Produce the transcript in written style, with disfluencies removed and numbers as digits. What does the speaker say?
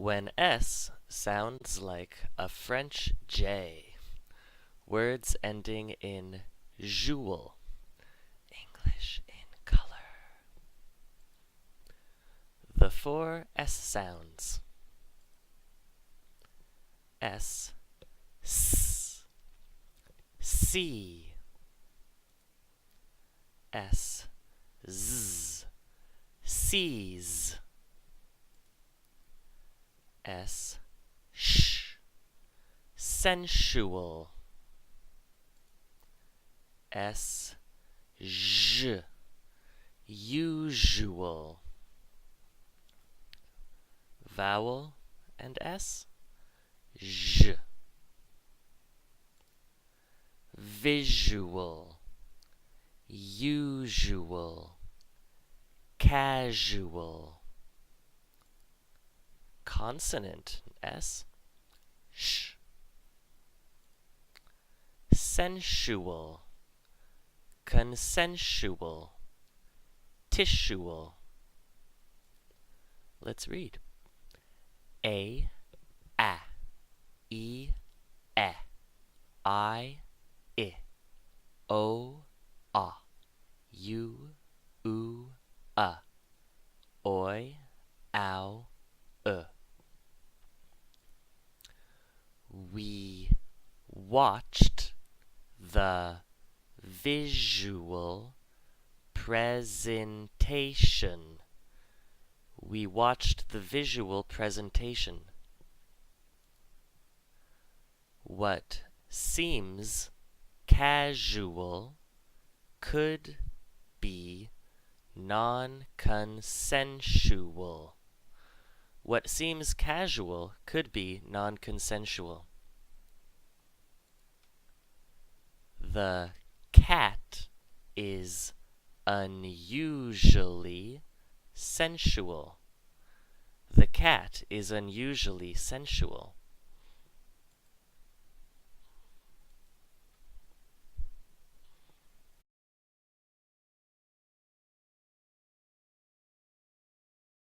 When S sounds like a French J, words ending in joule, English in color. The four S sounds. S, S, C, S, Z, sees. S, sh, sensual. S, j, usual. Vowel and S, j. Visual, usual, casual. Consonant S, sh. Sensual, consensual, tissual. Let's read. A, E, I, O, U, Oi, ow, We watched the visual presentation. We watched the visual presentation. What seems casual could be non-consensual. What seems casual could be non-consensual. The cat is unusually sensual. The cat is unusually sensual.